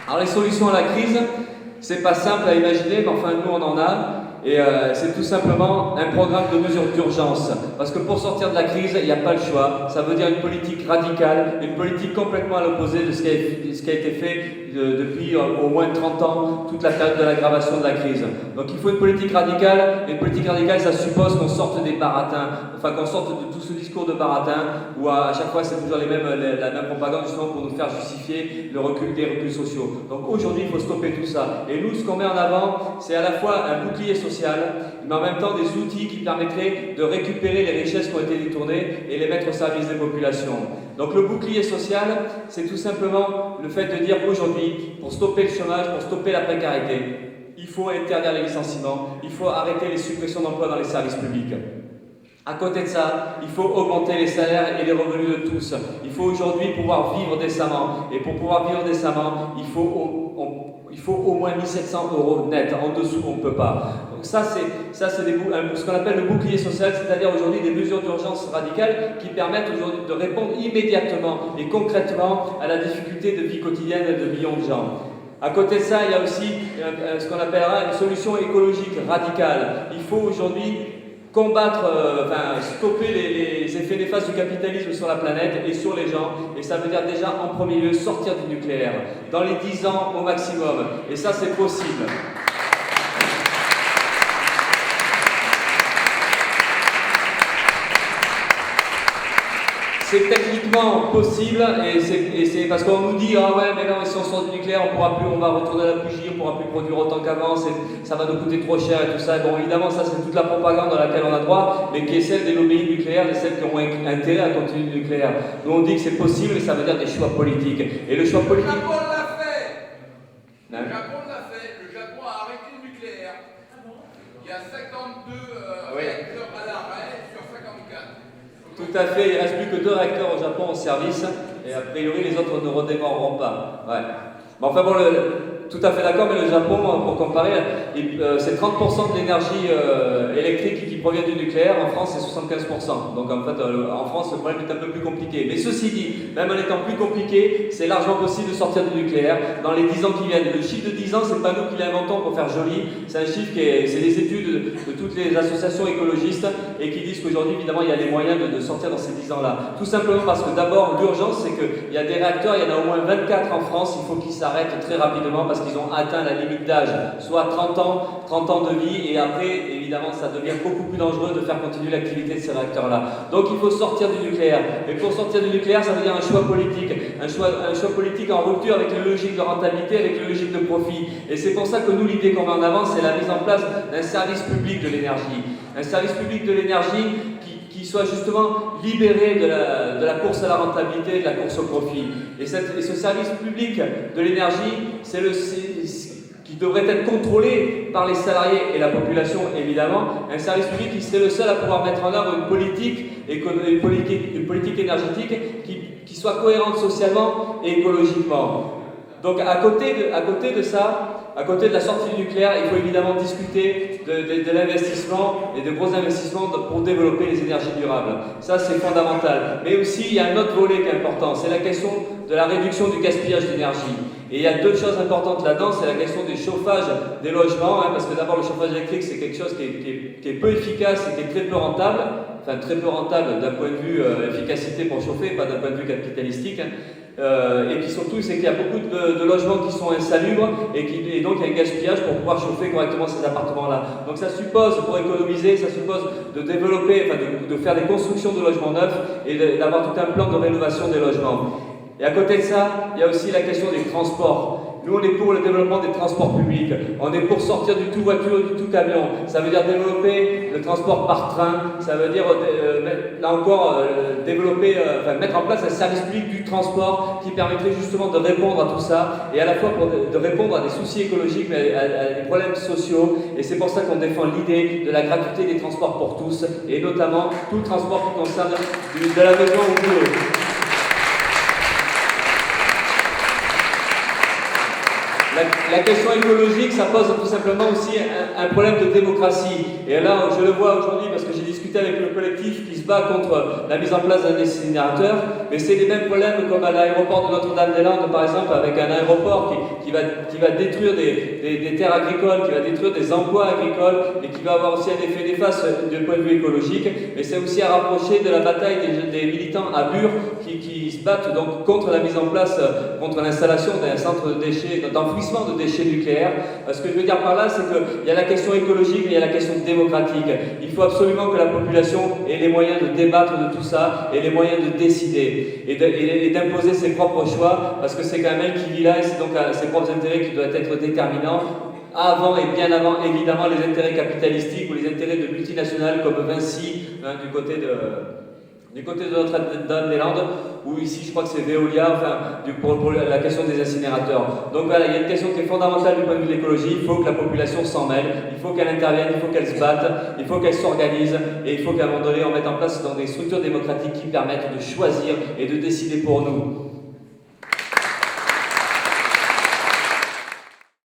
Alors les solutions à la crise, c'est pas simple à imaginer, mais enfin nous on en a. Et c'est tout simplement un programme de mesures d'urgence. Parce que pour sortir de la crise, il n'y a pas le choix. Ça veut dire une politique radicale, une politique complètement à l'opposé de ce qui a été fait depuis au moins 30 ans, toute la période de l'aggravation de la crise. Donc il faut une politique radicale. Et une politique radicale, ça suppose qu'on sorte des baratins. Enfin qu'on sorte de tout ce discours de baratin, où à chaque fois c'est toujours la même propagande justement pour nous faire justifier le recul des reculs sociaux. Donc aujourd'hui, il faut stopper tout ça. Et nous, ce qu'on met en avant, c'est à la fois un bouclier social, mais en même temps des outils qui permettraient de récupérer les richesses qui ont été détournées et les mettre au service des populations. Donc le bouclier social, c'est tout simplement le fait de dire qu'aujourd'hui, pour stopper le chômage, pour stopper la précarité, il faut interdire les licenciements, il faut arrêter les suppressions d'emplois dans les services publics. À côté de ça, il faut augmenter les salaires et les revenus de tous. Il faut aujourd'hui pouvoir vivre décemment. Et pour pouvoir vivre décemment, il faut au moins 1 700 € net. En dessous, on ne peut pas. Donc ça, c'est ce qu'on appelle le bouclier social, c'est-à-dire aujourd'hui des mesures d'urgence radicales qui permettent aujourd'hui de répondre immédiatement et concrètement à la difficulté de vie quotidienne de millions de gens. À côté de ça, il y a aussi ce qu'on appellera une solution écologique radicale. Il faut aujourd'hui combattre, stopper les effets néfastes du capitalisme sur la planète et sur les gens. Et ça veut dire déjà en premier lieu sortir du nucléaire dans les 10 ans au maximum. Et ça, c'est possible. C'est techniquement possible et c'est parce qu'on nous dit ah ouais mais non si on sort du nucléaire on va retourner à la bougie, on pourra plus produire autant qu'avant, ça va nous coûter trop cher et tout ça. Bon évidemment ça c'est toute la propagande à laquelle on a droit, mais qui est celle des lobbies nucléaires et celles qui ont intérêt à continuer le nucléaire. Nous on dit que c'est possible et ça veut dire des choix politiques. Et le choix politique. Le Japon l'a fait. Le Japon l'a fait. Le Japon a arrêté le nucléaire. Il y a 52 réacteurs à l'arrêt sur 54. Tout à fait, il ne reste plus que 2 réacteurs au Japon en service, et a priori les autres ne redémarreront pas. Ouais. Mais enfin bon, tout à fait d'accord, mais le Japon, pour comparer, c'est 30% de l'énergie électrique qui provient du nucléaire, en France c'est 75%. Donc en fait, en France le problème est un peu plus compliqué. Mais ceci dit, même en étant plus compliqué, c'est largement possible de sortir du nucléaire dans les 10 ans qui viennent. Le chiffre de 10 ans, c'est pas nous qui l'inventons pour faire joli, c'est un chiffre c'est des études de toutes les associations écologistes et qui disent qu'aujourd'hui, évidemment, il y a les moyens de sortir dans ces 10 ans-là. Tout simplement parce que d'abord, l'urgence, c'est qu'il y a des réacteurs, il y en a au moins 24 en France, il faut qu'ils s'arrêtent très rapidement parce qu'ils ont atteint la limite d'âge, soit 30 ans de vie, et après, évidemment, ça devient beaucoup plus dangereux de faire continuer l'activité de ces réacteurs-là. Donc il faut sortir du nucléaire. Et pour sortir du nucléaire, ça veut dire un choix politique. Un choix politique en rupture avec les logiques de rentabilité, avec les logiques de profit. Et c'est pour ça que nous, l'idée qu'on met en avant, c'est la mise en place d'un service public de l'énergie. Un service public de l'énergie qui soit justement libéré de la course à la rentabilité, de la course au profit. Et ce service public de l'énergie, qui devrait être contrôlé par les salariés et la population, évidemment, un service public qui serait le seul à pouvoir mettre en œuvre une politique énergétique qui soit cohérente socialement et écologiquement. Donc à côté de ça, à côté de la sortie du nucléaire, il faut évidemment discuter de l'investissement et de gros investissements pour développer les énergies durables. Ça, c'est fondamental. Mais aussi, il y a un autre volet qui est important, c'est la question de la réduction du gaspillage d'énergie. Et il y a 2 choses importantes là-dedans, c'est la question du chauffage des logements, parce que d'abord le chauffage électrique c'est quelque chose qui est peu efficace et qui est très peu rentable, enfin très peu rentable d'un point de vue efficacité pour chauffer, pas d'un point de vue capitalistique. Et puis surtout c'est qu'il y a beaucoup de logements qui sont insalubres et donc il y a un gaspillage pour pouvoir chauffer correctement ces appartements-là. Donc ça suppose, pour économiser, ça suppose de développer, de faire des constructions de logements neufs et d'avoir tout un plan de rénovation des logements. Et à côté de ça, il y a aussi la question des transports. Nous, on est pour le développement des transports publics. On est pour sortir du tout voiture, du tout camion. Ça veut dire développer le transport par train. Ça veut dire, là encore, mettre en place un service public du transport qui permettrait justement de répondre à tout ça et à la fois de répondre à des soucis écologiques, mais à des problèmes sociaux. Et c'est pour ça qu'on défend l'idée de la gratuité des transports pour tous et notamment tout le transport qui concerne de la maison au boulot. la question écologique, ça pose tout simplement aussi un problème de démocratie. Et là, je le vois aujourd'hui parce que j'ai discuté avec le collectif qui se bat contre la mise en place d'un incinérateur, mais c'est les mêmes problèmes comme à l'aéroport de Notre-Dame-des-Landes, par exemple, avec un aéroport qui va détruire des terres agricoles, qui va détruire des emplois agricoles et qui va avoir aussi un effet néfaste du point de vue écologique. Mais c'est aussi à rapprocher de la bataille des militants à Bure qui se battent donc contre la mise en place, contre l'installation d'un centre de déchets, d'enfouissement de déchets nucléaires. Ce que je veux dire par là, c'est qu'il y a la question écologique, mais il y a la question démocratique. Il faut absolument que la population ait les moyens de débattre de tout ça et les moyens de décider et d'imposer ses propres choix, parce que c'est quand même elle qui vit là et c'est donc ses propres intérêts qui doivent être déterminants. Avant et bien avant, évidemment, les intérêts capitalistiques ou les intérêts de multinationales comme Vinci, du côté de Notre-Dame-des-Landes, ou ici je crois que c'est Veolia, pour la question des incinérateurs. Donc voilà, il y a une question qui est fondamentale du point de vue de l'écologie. Il faut que la population s'en mêle, il faut qu'elle intervienne, il faut qu'elle se batte, il faut qu'elle s'organise, et il faut qu'à un moment donné on mette en place dans des structures démocratiques qui permettent de choisir et de décider pour nous.